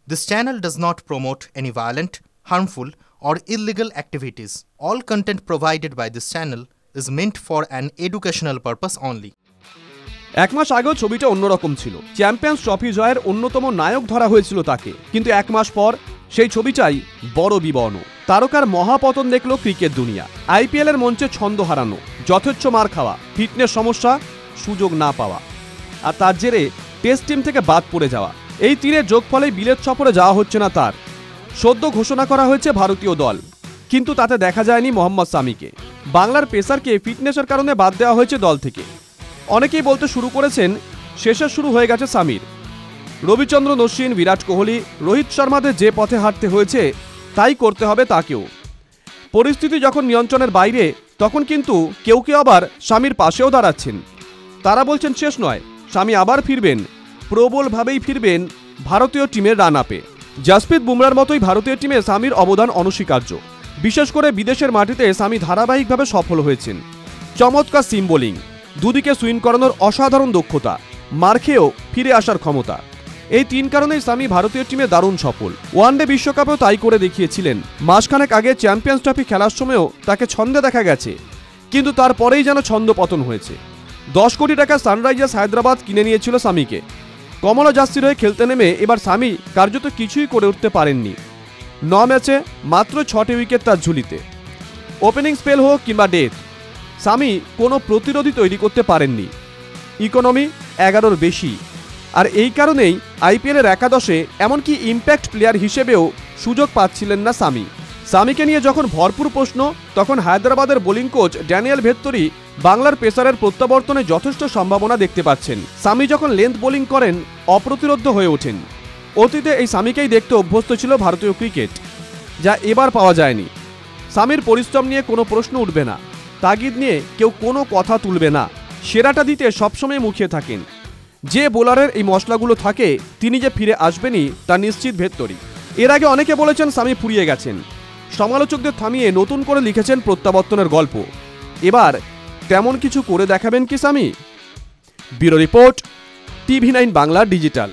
This channel does not promote any violent, harmful, or illegal activities. All content provided by this channel is meant for an educational purpose only. এক মাস আগেও ছবিটা অন্যরকম ছিল। Champions trophy জয়ের অন্যতম নায়ক ধরা হয়েছিল তাকে, কিন্তু এক মাস পর সেই ছবিটাই বড় বিবর্ণ। তারকার মহাপতন দেখল ক্রিকেট দুনিয়া। আইপিএল এর মঞ্চে ছন্দ হারানো, যথেচ্ছ মার খাওয়া, ফিটনেস সমস্যা, সুযোগ না পাওয়া, আর তার জেরে টেস্ট টিম থেকে বাদ পড়ে যাওয়া, এই তিনের যোগফলেই বিলেত সফরে যাওয়া হচ্ছে না তার। সদ্য ঘোষণা করা হয়েছে ভারতীয় দল, কিন্তু তাতে দেখা যায়নি মোহাম্মদ সামিকে। বাংলার পেসারকে ফিটনেসের কারণে বাদ দেওয়া হয়েছে দল থেকে। অনেকেই বলতে শুরু করেছেন শেষের শুরু হয়ে গেছে সামির। রবিচন্দ্রন অশ্বিন, বিরাট কোহলি, রোহিত শর্মাদের যে পথে হাঁটতে হয়েছে তাই করতে হবে তাকেও। পরিস্থিতি যখন নিয়ন্ত্রণের বাইরে, তখন কিন্তু কেউ কেউ আবার সামির পাশেও দাঁড়াচ্ছেন। তারা বলছেন শেষ নয়, সামি আবার ফিরবেন, প্রবলভাবেই ফিরবেন ভারতীয় টিমের রান আপে। জাসপ্রীত বুমরার মতোই ভারতীয় টিমে সামির অবদান অনস্বীকার্য। বিশেষ করে বিদেশের মাটিতে সামি ধারাবাহিকভাবে সফল হয়েছেন। চমৎকার সিম বোলিং, দুদিকে সুইং করানোর অসাধারণ দক্ষতা, মার খেয়েও ফিরে আসার ক্ষমতা, এই তিন কারণেই সামি ভারতীয় টিমে দারুণ সফল। ওয়ানডে বিশ্বকাপেও তাই করে দেখিয়েছিলেন। মাসখানেক আগে চ্যাম্পিয়ন্স ট্রফি খেলার সময়ও তাকে ছন্দে দেখা গেছে, কিন্তু তারপরেই যেন ছন্দ পতন হয়েছে। 10 কোটি টাকা সানরাইজার্স হায়দ্রাবাদ কিনে নিয়েছিল সামিকে। কমলা জার্সির হয়ে খেলতে নেমে এবার সামি কার্যত কিছুই করে উঠতে পারেননি। 9 ম্যাচে মাত্র 6টি উইকেট তার ঝুলিতে। ওপেনিং স্পেল হোক কিংবা ডেথ, সামি কোনো প্রতিরোধী তৈরি করতে পারেননি। ইকোনমি 11-র বেশি, আর এই কারণেই আইপিএলের একাদশে এমনকি ইম্প্যাক্ট প্লেয়ার হিসেবেও সুযোগ পাচ্ছিলেন না সামি। সামিকে নিয়ে যখন ভরপুর প্রশ্ন, তখন হায়দ্রাবাদের বোলিং কোচ ড্যানিয়েল ভেত্তরি বাংলার পেসারের প্রত্যাবর্তনে যথেষ্ট সম্ভাবনা দেখতে পাচ্ছেন। সামি যখন লেন্থ বোলিং করেন, অপ্রতিরোধ্য হয়ে ওঠেন। অতীতে এই সামিকেই দেখতে অভ্যস্ত ছিল ভারতীয় ক্রিকেট, যা এবার পাওয়া যায়নি। সামির পরিশ্রম নিয়ে কোনো প্রশ্ন উঠবে না, তাগিদ নিয়ে কেউ কোনো কথা তুলবে না। সেরাটা দিতে সবসময় মুখিয়ে থাকেন। যে বোলারের এই মশলাগুলো থাকে, তিনি যে ফিরে আসবেনই তা নিশ্চিত ভেত্তরি। এর আগে অনেকে বলেছেন সামি ফুরিয়ে গেছেন, সমালোচকদের থামিয়ে নতুন করে লিখেছেন প্রত্যাবর্তনের গল্প। এবার তেমন কিছু করে দেখাবেন কি Sami? Bureau report, TV9 Bangla digital.